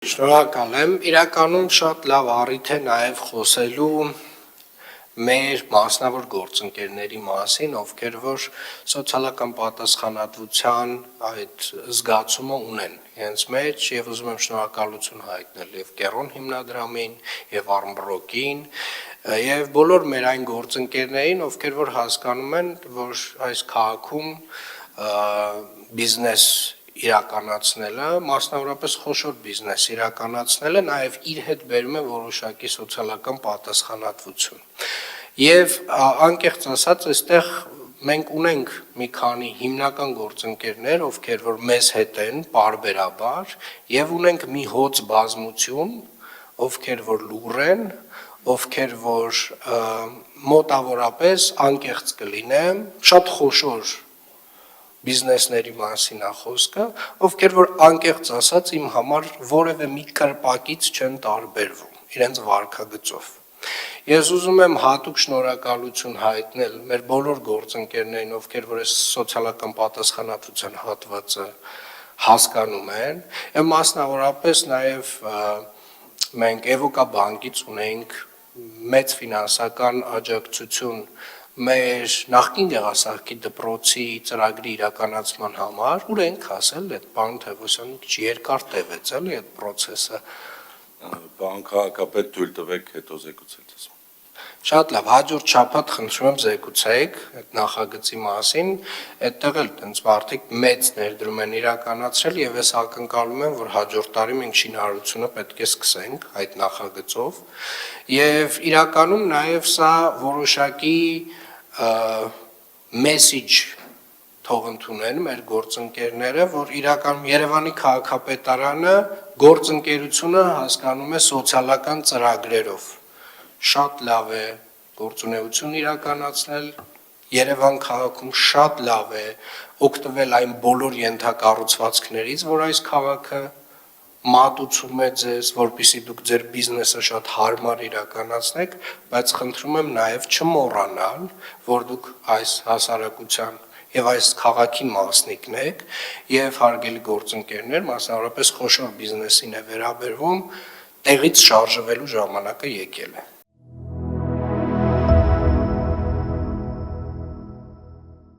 Շնորհակալ եմ, իրականում շատ լավ առիթ է նաև խոսելու մեր մասնավոր գործընկերների մասին, ովքեր որ սոցիալական պատասխանատվության այդ զգացումը ունեն իրենց մեջ, եւ ուզում եմ շնորհակալություն հայտնել եւ Կեռոն հիմնադրամին, եւ Արմբրոկին, եւ բոլոր մեր այն գործընկերներին, ովքեր որ հասկանում են, որ այս քաղաքում բիզնես իրականացնելը, մասնավորապես խոշոր բիզնես իրականացնելը նաև իր հետ բերում է որոշակի սոցիալական պատասխանատվություն։ Եվ անկեղծ ասած, այստեղ մենք ունենք մի քանի հիմնական գործընկերներ, ովքեր որ մեզ հետ են պարբերաբար, եւ ունենք մի հոծ բազմություն, ովքեր որ լուռ են, ովքեր որ մոտավորապես անկեղծ կլինեմ, շատ խոշոր բիզնեսների մասին է խոսքը, ովքեր որ անկեղծ ասած իմ համար որևէ մի կրպակից չեն տարբերվում իրենց վարքագծով։ Ես ուզում եմ հատուկ շնորհակալություն հայտնել մեր բոլոր գործընկերներին, ովքեր որ այս սոցիալական պատասխանատվության հատվածը հասկանում են, եւ մասնավորապես նաեւ մենք Էվոկա բանկից ունենք մեծ ֆինանսական աջակցություն մեր նախկին դեղասարքի դպրոցի ծրագրի իրականացման համար, ուր ենք ասել այդ պարոն Թևոսյանը քիչ երկար տևեց էլի այդ process-ը։ Պարոն քաղաքապետ, թույլ տվեք հետո զեկուցել ես։ Շատ լավ, հաջորդ շաբաթ խնդրում եմ զեկուցեք այդ նախագծի մասին, այդտեղ էլ տենց մարդիկ մեծ ներդրում են իրականացրել եւ ես ակնկալում եմ, որ հաջորդ տարի մենք շինարարությունը պետք է սկսենք այդ նախագծով եւ իրականում նաեւ սա որոշակի message թող ընդունեն մեր գործընկերները, որ իրականում Երևանի քաղաքապետարանը գործընկերությունը հասկանում է սոցիալական ծրագրերով։ Շատ լավ է գործունեություն իրականացնել Երևան քաղաքում, շատ լավ է օգտվել այն բոլոր ենթակառուցվածքներից, որ այս քաղաքը մատուցում է ձեզ, որպեսզի դուք ձեր բիզնեսը շատ հարմար իրականացնեք, բայց խնդրում եմ նաև չմոռանալ, որ դուք այս հասարակության եւ այս քաղաքի մասնիկն եք եւ հարգելի գործընկերներ, մասնավորապես խոշոր բիզնեսին է վերաբերվում, տեղից շարժվելու ժամանակը եկել է։